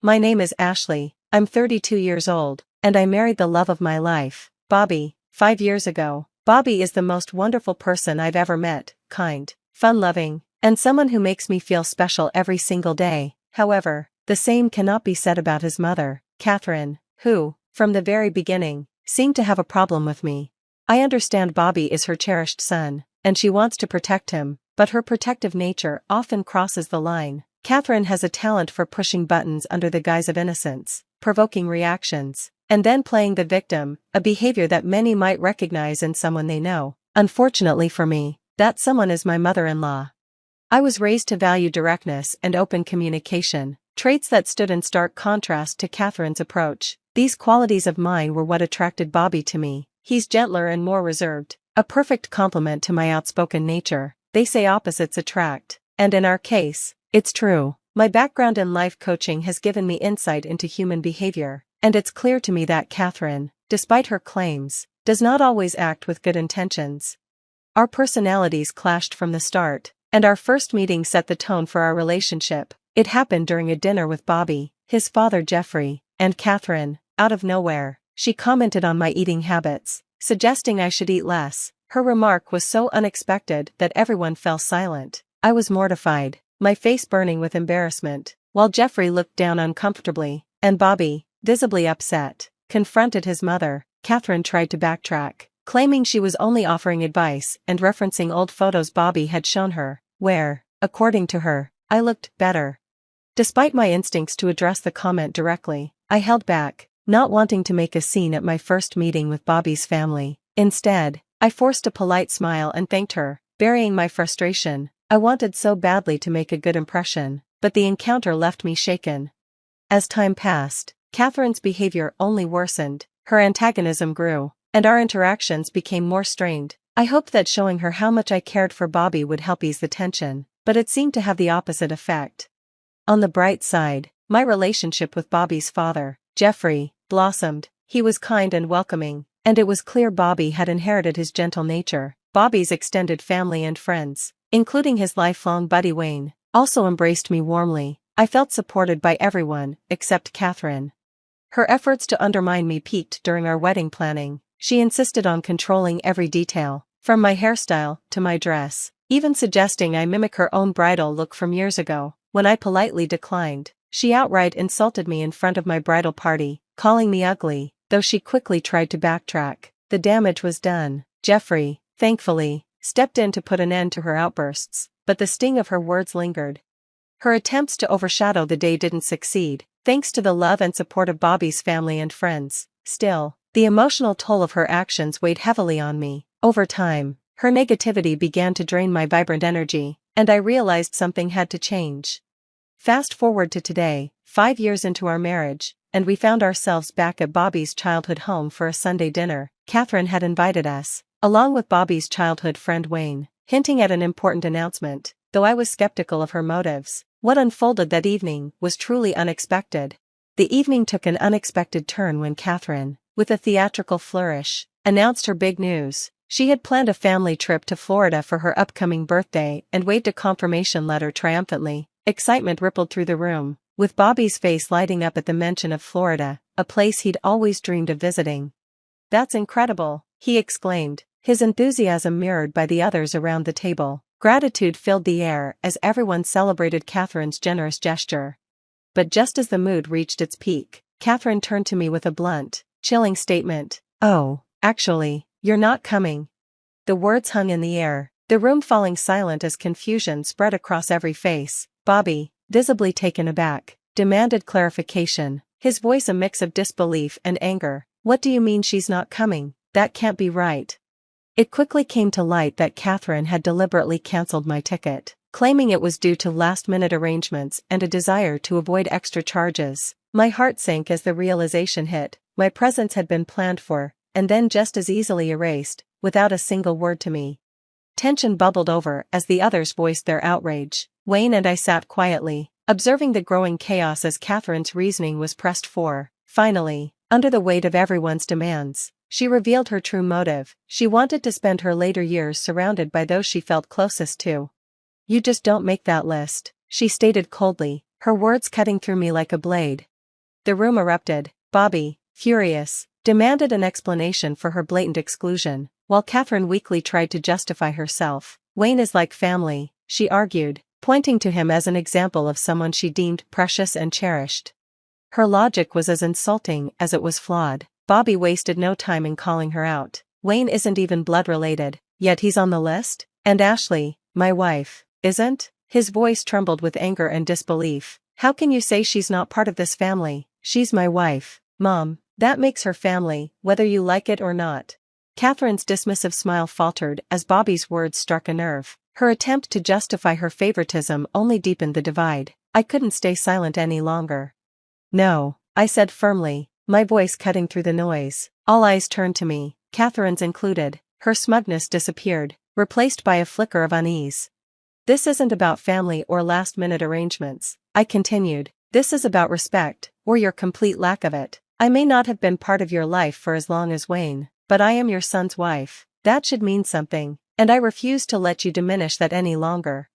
My name is Ashley, I'm 32 years old, and I married the love of my life, Bobby, 5 years ago. Bobby is the most wonderful person I've ever met, kind, fun-loving, and someone who makes me feel special every single day. However, the same cannot be said about his mother, Catherine, who, from the very beginning, seemed to have a problem with me. I understand Bobby is her cherished son, and she wants to protect him, but her protective nature often crosses the line. Catherine has a talent for pushing buttons under the guise of innocence, provoking reactions, and then playing the victim, a behavior that many might recognize in someone they know. Unfortunately for me, that someone is my mother-in-law. I was raised to value directness and open communication, traits that stood in stark contrast to Catherine's approach. These qualities of mine were what attracted Bobby to me. He's gentler and more reserved, a perfect complement to my outspoken nature. They say opposites attract, and in our case, it's true. My background in life coaching has given me insight into human behavior, and it's clear to me that Catherine, despite her claims, does not always act with good intentions. Our personalities clashed from the start, and our first meeting set the tone for our relationship. It happened during a dinner with Bobby, his father Jeffrey, and Catherine. Out of nowhere, she commented on my eating habits, suggesting I should eat less. Her remark was so unexpected that everyone fell silent. I was mortified, my face burning with embarrassment, while Jeffrey looked down uncomfortably, and Bobby, visibly upset, confronted his mother. Catherine tried to backtrack, claiming she was only offering advice and referencing old photos Bobby had shown her, where, according to her, I looked better. Despite my instincts to address the comment directly, I held back, not wanting to make a scene at my first meeting with Bobby's family. Instead, I forced a polite smile and thanked her, burying my frustration. I wanted so badly to make a good impression, but the encounter left me shaken. As time passed, Catherine's behavior only worsened, her antagonism grew, and our interactions became more strained. I hoped that showing her how much I cared for Bobby would help ease the tension, but it seemed to have the opposite effect. On the bright side, my relationship with Bobby's father, Jeffrey, blossomed. He was kind and welcoming, and it was clear Bobby had inherited his gentle nature. Bobby's extended family and friends, including his lifelong buddy Wayne, also embraced me warmly. I felt supported by everyone, except Catherine. Her efforts to undermine me peaked during our wedding planning. She insisted on controlling every detail, from my hairstyle to my dress, even suggesting I mimic her own bridal look from years ago. When I politely declined, she outright insulted me in front of my bridal party, calling me ugly. Though she quickly tried to backtrack, the damage was done. Jeffrey, thankfully, stepped in to put an end to her outbursts, but the sting of her words lingered. Her attempts to overshadow the day didn't succeed, thanks to the love and support of Bobby's family and friends. Still, the emotional toll of her actions weighed heavily on me. Over time, her negativity began to drain my vibrant energy, and I realized something had to change. Fast forward to today, 5 years into our marriage, and we found ourselves back at Bobby's childhood home for a Sunday dinner. Catherine had invited us, along with Bobby's childhood friend Wayne, hinting at an important announcement. Though I was skeptical of her motives, what unfolded that evening was truly unexpected. The evening took an unexpected turn when Catherine, with a theatrical flourish, announced her big news. She had planned a family trip to Florida for her upcoming birthday and waved a confirmation letter triumphantly. Excitement rippled through the room, with Bobby's face lighting up at the mention of Florida, a place he'd always dreamed of visiting. "That's incredible," he exclaimed, his enthusiasm mirrored by the others around the table. Gratitude filled the air as everyone celebrated Catherine's generous gesture. But just as the mood reached its peak, Catherine turned to me with a blunt, chilling statement. "Oh, actually, you're not coming." The words hung in the air, the room falling silent as confusion spread across every face. Bobby, visibly taken aback, demanded clarification, his voice a mix of disbelief and anger. "What do you mean she's not coming? That can't be right." It quickly came to light that Catherine had deliberately cancelled my ticket, claiming it was due to last-minute arrangements and a desire to avoid extra charges. My heart sank as the realization hit. My presence had been planned for, and then just as easily erased, without a single word to me. Tension bubbled over as the others voiced their outrage. Wayne and I sat quietly, observing the growing chaos as Catherine's reasoning was pressed for. Finally, under the weight of everyone's demands, she revealed her true motive. She wanted to spend her later years surrounded by those she felt closest to. "You just don't make that list," she stated coldly, her words cutting through me like a blade. The room erupted. Bobby, furious, demanded an explanation for her blatant exclusion, while Catherine weakly tried to justify herself. Wayne is like family, she argued, pointing to him as an example of someone she deemed precious and cherished. Her logic was as insulting as it was flawed. Bobby wasted no time in calling her out. Wayne isn't even blood related, yet he's on the list? And Ashley, my wife, isn't? His voice trembled with anger and disbelief. How can you say she's not part of this family? She's my wife, Mom. That makes her family, whether you like it or not. Catherine's dismissive smile faltered as Bobby's words struck a nerve. Her attempt to justify her favoritism only deepened the divide. I couldn't stay silent any longer. No, I said firmly, my voice cutting through the noise. All eyes turned to me, Catherine's included. Her smugness disappeared, replaced by a flicker of unease. This isn't about family or last-minute arrangements, I continued. This is about respect, or your complete lack of it. I may not have been part of your life for as long as Wayne, but I am your son's wife. That should mean something, and I refuse to let you diminish that any longer.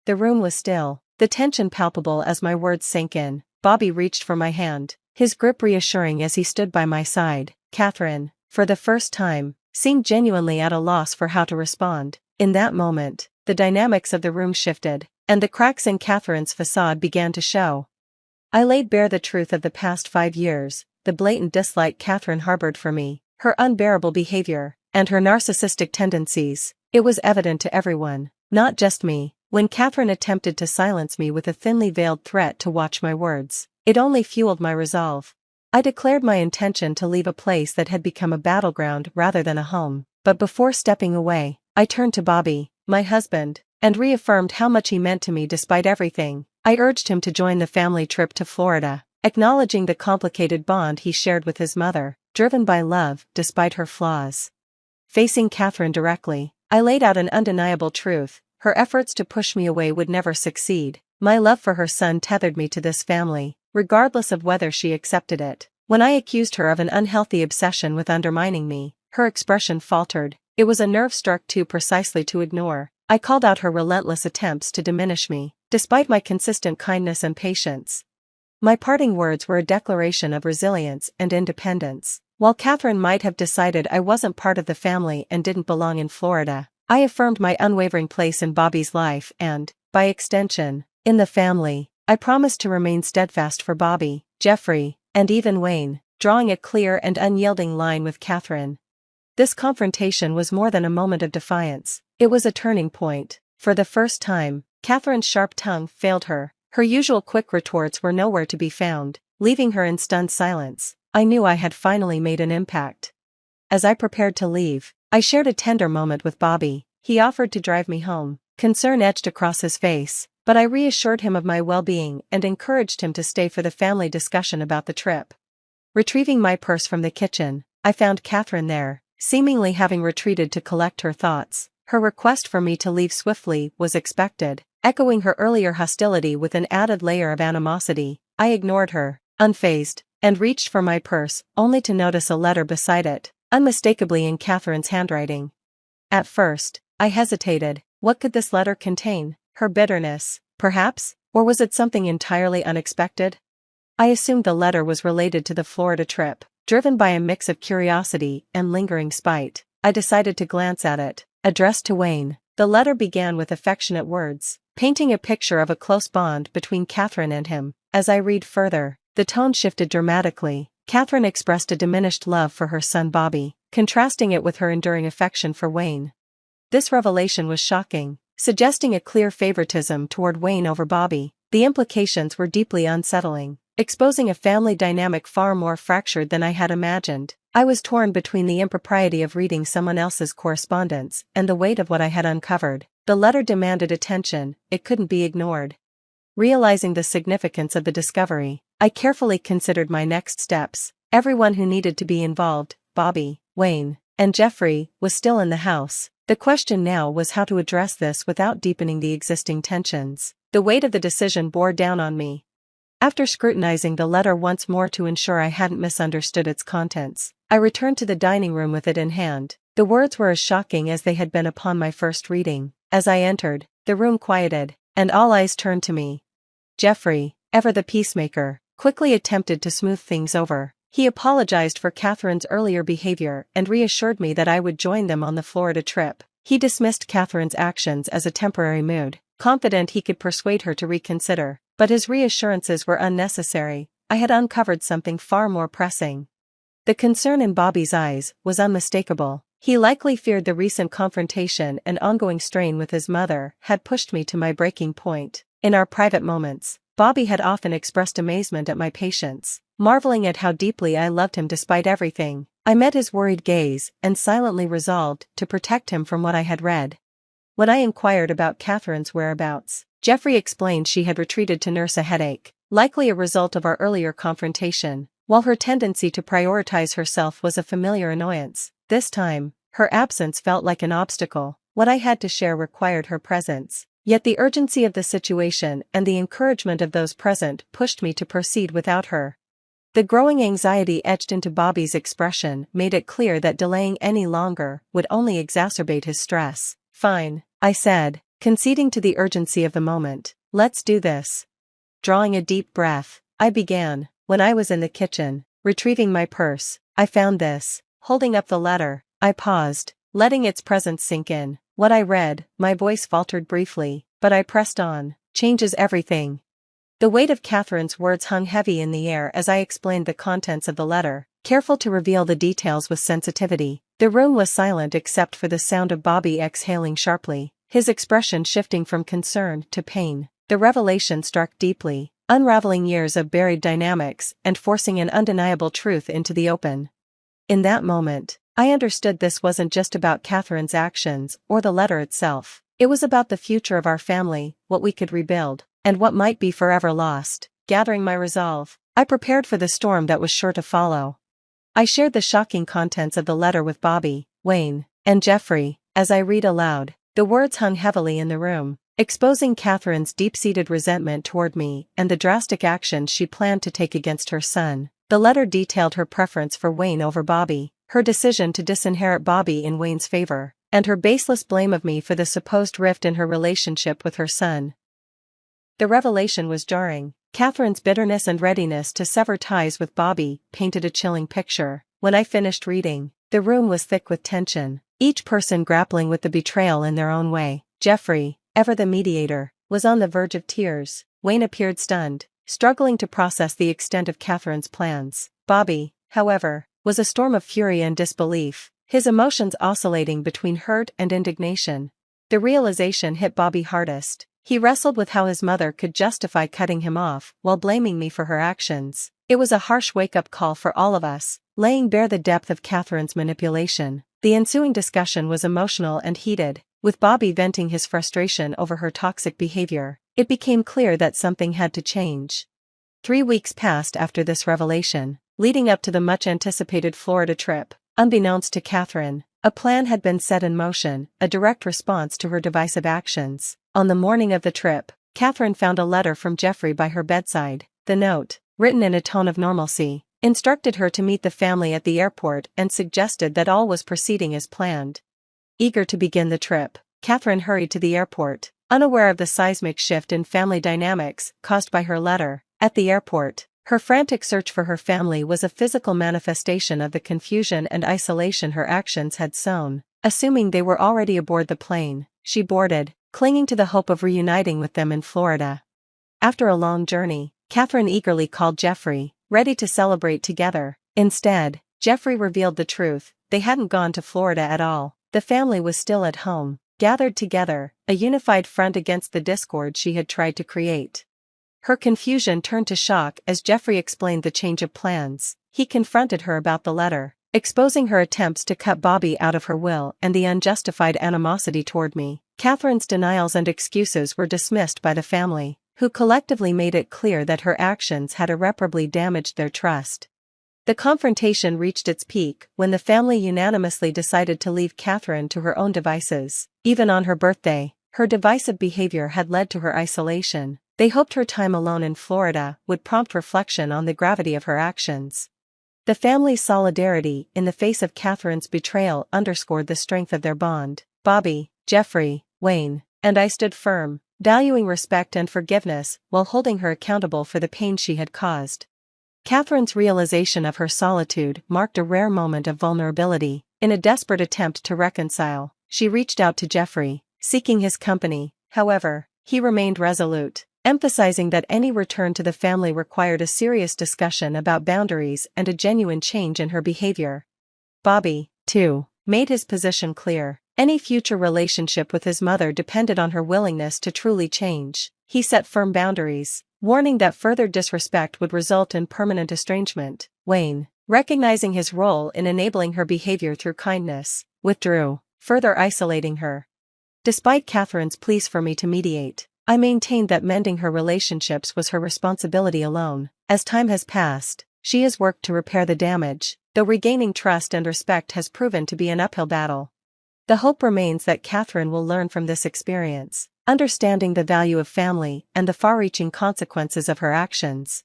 The room was still, the tension palpable as my words sank in. Bobby reached for my hand, his grip reassuring as he stood by my side. Catherine, for the first time, seemed genuinely at a loss for how to respond. In that moment, the dynamics of the room shifted, and the cracks in Catherine's facade began to show. I laid bare the truth of the past 5 years, the blatant dislike Catherine harbored for me, her unbearable behavior, and her narcissistic tendencies. It was evident to everyone, not just me. When Catherine attempted to silence me with a thinly veiled threat to watch my words, it only fueled my resolve. I declared my intention to leave a place that had become a battleground rather than a home, but before stepping away, I turned to Bobby, my husband, and reaffirmed how much he meant to me despite everything. I urged him to join the family trip to Florida, acknowledging the complicated bond he shared with his mother, driven by love despite her flaws. Facing Catherine directly, I laid out an undeniable truth. Her efforts to push me away would never succeed. My love for her son tethered me to this family, regardless of whether she accepted it. When I accused her of an unhealthy obsession with undermining me, her expression faltered. It was a nerve struck too precisely to ignore. I called out her relentless attempts to diminish me, despite my consistent kindness and patience. My parting words were a declaration of resilience and independence. While Catherine might have decided I wasn't part of the family and didn't belong in Florida, I affirmed my unwavering place in Bobby's life and, by extension, in the family. I promised to remain steadfast for Bobby, Jeffrey, and even Wayne, drawing a clear and unyielding line with Catherine. This confrontation was more than a moment of defiance. It was a turning point. For the first time, Catherine's sharp tongue failed her. Her usual quick retorts were nowhere to be found, leaving her in stunned silence. I knew I had finally made an impact. As I prepared to leave, I shared a tender moment with Bobby. He offered to drive me home. Concern etched across his face, but I reassured him of my well-being and encouraged him to stay for the family discussion about the trip. Retrieving my purse from the kitchen, I found Catherine there, seemingly having retreated to collect her thoughts. Her request for me to leave swiftly was expected, echoing her earlier hostility with an added layer of animosity. I ignored her, unfazed, and reached for my purse, only to notice a letter beside it, unmistakably in Catherine's handwriting. At first, I hesitated. What could this letter contain? Her bitterness, perhaps? Or was it something entirely unexpected? I assumed the letter was related to the Florida trip. Driven by a mix of curiosity and lingering spite, I decided to glance at it. Addressed to Wayne, the letter began with affectionate words, painting a picture of a close bond between Catherine and him. As I read further, the tone shifted dramatically. Catherine expressed a diminished love for her son Bobby, contrasting it with her enduring affection for Wayne. This revelation was shocking, suggesting a clear favoritism toward Wayne over Bobby. The implications were deeply unsettling, exposing a family dynamic far more fractured than I had imagined. I was torn between the impropriety of reading someone else's correspondence and the weight of what I had uncovered. The letter demanded attention, it couldn't be ignored. Realizing the significance of the discovery, I carefully considered my next steps. Everyone who needed to be involved, Bobby, Wayne, and Jeffrey, was still in the house. The question now was how to address this without deepening the existing tensions. The weight of the decision bore down on me. After scrutinizing the letter once more to ensure I hadn't misunderstood its contents, I returned to the dining room with it in hand. The words were as shocking as they had been upon my first reading. As I entered, the room quieted, and all eyes turned to me. Jeffrey, ever the peacemaker, quickly attempted to smooth things over. He apologized for Catherine's earlier behavior and reassured me that I would join them on the Florida trip. He dismissed Catherine's actions as a temporary mood, confident he could persuade her to reconsider, but his reassurances were unnecessary. I had uncovered something far more pressing. The concern in Bobby's eyes was unmistakable. He likely feared the recent confrontation and ongoing strain with his mother had pushed me to my breaking point. In our private moments, Bobby had often expressed amazement at my patience, marveling at how deeply I loved him despite everything. I met his worried gaze and silently resolved to protect him from what I had read. When I inquired about Catherine's whereabouts, Jeffrey explained she had retreated to nurse a headache, likely a result of our earlier confrontation. While her tendency to prioritize herself was a familiar annoyance, this time, her absence felt like an obstacle. What I had to share required her presence. Yet the urgency of the situation and the encouragement of those present pushed me to proceed without her. The growing anxiety etched into Bobby's expression made it clear that delaying any longer would only exacerbate his stress. "Fine," I said, conceding to the urgency of the moment. "Let's do this." Drawing a deep breath, I began. When I was in the kitchen, retrieving my purse, I found this. Holding up the letter, I paused, letting its presence sink in. What I read, my voice faltered briefly, but I pressed on. "Changes everything." The weight of Catherine's words hung heavy in the air as I explained the contents of the letter, careful to reveal the details with sensitivity. The room was silent except for the sound of Bobby exhaling sharply, his expression shifting from concern to pain. The revelation struck deeply, unraveling years of buried dynamics and forcing an undeniable truth into the open. In that moment, I understood this wasn't just about Catherine's actions or the letter itself. It was about the future of our family, what we could rebuild, and what might be forever lost. Gathering my resolve, I prepared for the storm that was sure to follow. I shared the shocking contents of the letter with Bobby, Wayne, and Jeffrey. As I read aloud, the words hung heavily in the room, exposing Catherine's deep-seated resentment toward me and the drastic actions she planned to take against her son. The letter detailed her preference for Wayne over Bobby, her decision to disinherit Bobby in Wayne's favor, and her baseless blame of me for the supposed rift in her relationship with her son. The revelation was jarring. Catherine's bitterness and readiness to sever ties with Bobby painted a chilling picture. When I finished reading, the room was thick with tension, each person grappling with the betrayal in their own way. Jeffrey, ever the mediator, was on the verge of tears. Wayne appeared stunned, struggling to process the extent of Catherine's plans. Bobby, however, was a storm of fury and disbelief, his emotions oscillating between hurt and indignation. The realization hit Bobby hardest. He wrestled with how his mother could justify cutting him off while blaming me for her actions. It was a harsh wake-up call for all of us, laying bare the depth of Catherine's manipulation. The ensuing discussion was emotional and heated, with Bobby venting his frustration over her toxic behavior. It became clear that something had to change. 3 weeks passed after this revelation, leading up to the much-anticipated Florida trip. Unbeknownst to Catherine, a plan had been set in motion, a direct response to her divisive actions. On the morning of the trip, Catherine found a letter from Jeffrey by her bedside. The note, written in a tone of normalcy, instructed her to meet the family at the airport and suggested that all was proceeding as planned. Eager to begin the trip, Catherine hurried to the airport, unaware of the seismic shift in family dynamics caused by her letter. At the airport, her frantic search for her family was a physical manifestation of the confusion and isolation her actions had sown. Assuming they were already aboard the plane, she boarded, clinging to the hope of reuniting with them in Florida. After a long journey, Catherine eagerly called Jeffrey, ready to celebrate together. Instead, Jeffrey revealed the truth: they hadn't gone to Florida at all. The family was still at home, gathered together, a unified front against the discord she had tried to create. Her confusion turned to shock as Jeffrey explained the change of plans. He confronted her about the letter, exposing her attempts to cut Bobby out of her will and the unjustified animosity toward me. Catherine's denials and excuses were dismissed by the family, who collectively made it clear that her actions had irreparably damaged their trust. The confrontation reached its peak when the family unanimously decided to leave Catherine to her own devices. Even on her birthday, her divisive behavior had led to her isolation. They hoped her time alone in Florida would prompt reflection on the gravity of her actions. The family's solidarity in the face of Catherine's betrayal underscored the strength of their bond. Bobby, Jeffrey, Wayne, and I stood firm, valuing respect and forgiveness while holding her accountable for the pain she had caused. Catherine's realization of her solitude marked a rare moment of vulnerability. In a desperate attempt to reconcile, she reached out to Geoffrey, seeking his company. However, he remained resolute, emphasizing that any return to the family required a serious discussion about boundaries and a genuine change in her behavior. Bobby, too, made his position clear. Any future relationship with his mother depended on her willingness to truly change. He set firm boundaries, warning that further disrespect would result in permanent estrangement. Wayne, recognizing his role in enabling her behavior through kindness, withdrew, further isolating her. Despite Catherine's pleas for me to mediate, I maintained that mending her relationships was her responsibility alone. As time has passed, she has worked to repair the damage, though regaining trust and respect has proven to be an uphill battle. The hope remains that Catherine will learn from this experience, understanding the value of family and the far-reaching consequences of her actions.